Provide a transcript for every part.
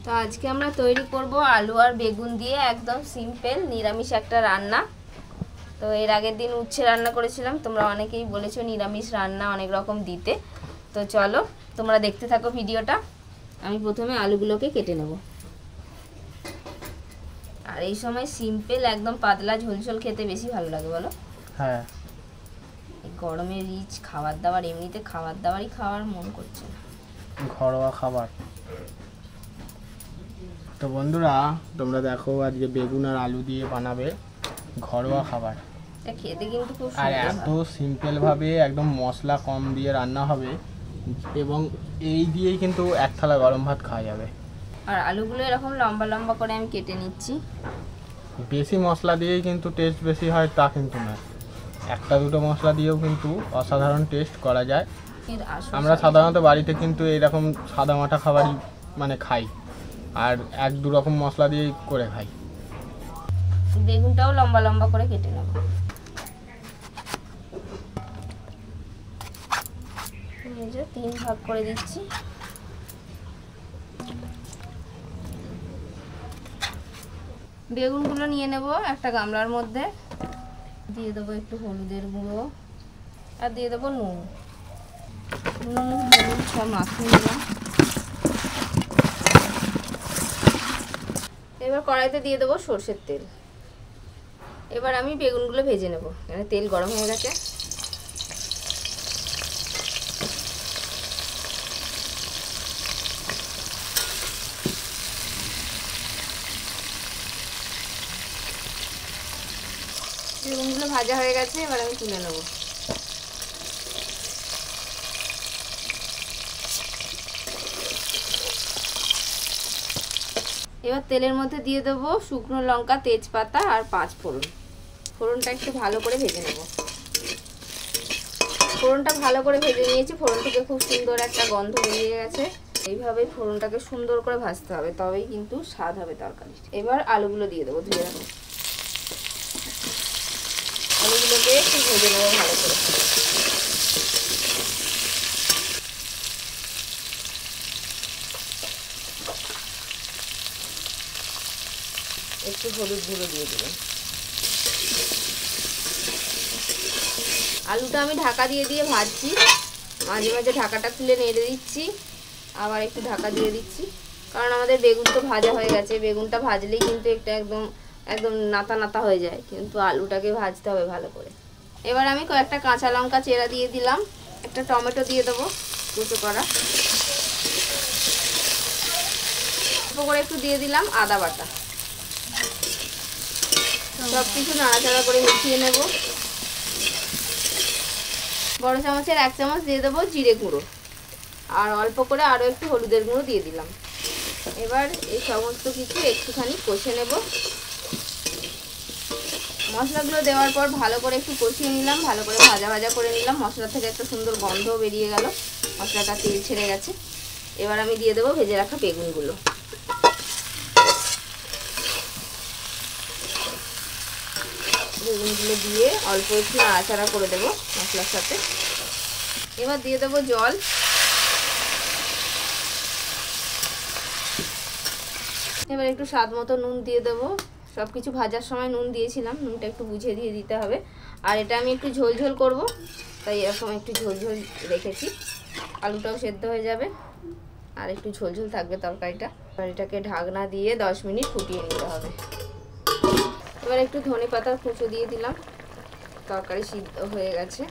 তো আজকে আমরা তৈরি করব আলু আর বেগুন দিয়ে একদম সিম্পল নিরামিষ একটা রান্না। তো এর আগের দিন উচ্ছে রান্না করেছিলাম, তোমরা অনেকেই বলেছো নিরামিষ রান্না অনেক রকম দিতে। তো চলো তোমরা দেখতে থাকো ভিডিওটা। আমি প্রথমে আলুগুলোকে কেটে নেব। আর এই সময় সিম্পল একদম পাতলা ঝোলঝোল খেতে বেশি ভালো লাগে, বলো? হ্যাঁ, এই গরমে রিচ খাবার দাবার, এমনিতে খাবার দাবারই খাওয়ার মন করছে না, ঘরোয়া খাবার। তো বন্ধুরা তোমরা দেখো, আজকে বেগুন আর আলু দিয়ে বানাবে ঘরোয়া খাবার। এটা খেতে কিন্তু খুব আর সুন্দর এত হয়। সিম্পল ভাবে একদম মশলা কম দিয়ে রান্না হবে, এবং এই দিয়েই কিন্তু এক থালা গরম ভাত খাওয়া যাবে। আর আলুগুলো এরকম লম্বা লম্বা করে আমি কেটে নিচ্ছি। বেশি মশলা দিয়েই কিন্তু টেস্ট বেশি হয় তা কিন্তু না, একটা দুটো মশলা দিয়েও কিন্তু অসাধারণ টেস্ট করা যায়। আমরা সাধারণত বাড়িতে কিন্তু এইরকম সাদা মাটা খাবারই মানে খাই, আর এক দু রকম মশলা দিয়েই করে খাই। বেগুনটাও লম্বা লম্বা করে কেটে নেব। এই যে 3 ভাগ করে দিচ্ছি। বেগুনগুলো নিয়ে নেব একটা গামলার মধ্যে, দিয়ে দেবো একটু হলুদের গুঁড়ো আর দিয়ে দেবো নুন। হলুদ সব মাখিয়ে নিলাম। এবার কড়াইতে দিয়ে দেবো সরষের তেল। এবার আমি বেগুনগুলো ভেজে নেব। এখানে তেল গরম হয়ে গেছে। বেগুনগুলো ভাজা হয়ে গেছে, এবার আমি তুলে নেব। এবার তেলের মধ্যে দিয়ে দেবো শুকনো লঙ্কা, তেজপাতা আর 5 ফোড়ন। ফোড়নটা একটু ভালো করে ভেজে নেব। ফোড়নটা ভালো করে ভেজে নিয়েছি। ফোড়ন থেকে খুব সুন্দর একটা গন্ধ বেরিয়ে গেছে। এইভাবে ফোড়নটাকে সুন্দর করে ভাজতে হবে, তবেই কিন্তু স্বাদ হবে তরকারি। এবার আলুগুলো দিয়ে দেবো, ধুয়ে রাখো। আলুগুলোকে একটু ভেজে নেবো ভালো করে। একটু হলুদ গুঁড়ো দিয়ে দেবেন। আলুটা আমি ঢাকা দিয়ে দিয়ে ভাজছি, মাঝে মাঝে ঢাকাটা খুলে নেড়ে দিচ্ছি, আবার একটু ঢাকা দিয়ে দিচ্ছি, কারণ আমাদের বেগুন তো ভাজা হয়ে গেছে। বেগুনটা ভাজলেই কিন্তু একটা একদম একদম নাতা নাতা হয়ে যায়, কিন্তু আলুটাকে ভাজতে হবে ভালো করে। এবার আমি কয়েকটা কাঁচা লঙ্কা চেরা দিয়ে দিলাম, একটা টমেটো দিয়ে দেবো কুচো করা, অল্প করে একটু দিয়ে দিলাম আদা বাটা। সব কিছু নাড়াচাড়া করে মিশিয়ে নেব। বড় চামচের 1 চামচ দিয়ে দেবো জিরে গুঁড়ো, আর অল্প করে আরও একটু হলুদের গুঁড়ো দিয়ে দিলাম। এবার এই সমস্ত কিছু একটুখানি কষে নেব। মশলাগুলো দেওয়ার পর ভালো করে একটু কষিয়ে নিলাম, ভালো করে ভাজা ভাজা করে নিলাম। মশলা থেকে একটা সুন্দর গন্ধ বেরিয়ে গেল, মশলাটা তেল ছেড়ে গেছে। এবার আমি দিয়ে দেবো ভেজে রাখা বেগুনগুলো। বেগুনগুলো দিয়ে অল্প একটু নাড়াচাড়া করে দেবো মশলার সাথে। এবার দিয়ে দেবো জল। এবার একটু স্বাদ মতো নুন দিয়ে দেবো। সব কিছু ভাজার সময় নুন দিয়েছিলাম, নুনটা একটু বুঝে দিয়ে দিতে হবে। আর এটা আমি একটু ঝোল ঝোল করবো, তাই এরকম একটু ঝোল ঝোল রেখেছি। আলুটাও সেদ্ধ হয়ে যাবে আর একটু ঝোল ঝোল থাকবে তরকারিটা। এবার এটাকে ঢাকনা দিয়ে 10 মিনিট ফুটিয়ে নিতে হবে। এবার একটু ধনে পাতার কুচো দিয়ে দিলাম। তরকারি সিদ্ধ হয়ে গেছে।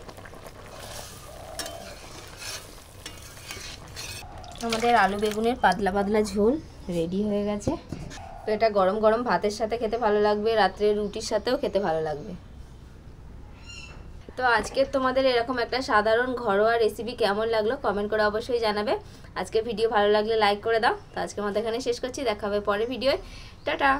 আমাদের আলু বেগুনের পাতলা পাতলা ঝোল রেডি হয়ে গেছে। তো এটা গরম গরম ভাতের সাথে খেতে ভালো লাগবে, রাত্রে রুটির সাথেও খেতে ভালো লাগবে। তো আজকে তোমাদের এরকম একটা সাধারণ ঘরোয়া রেসিপি কেমন লাগলো কমেন্ট করে অবশ্যই জানাবে। আজকে ভিডিও ভালো লাগলে লাইক করে দাও। তো আজকের মতো এখানে শেষ করছি, দেখা হবে পরের ভিডিওয়। টাটা।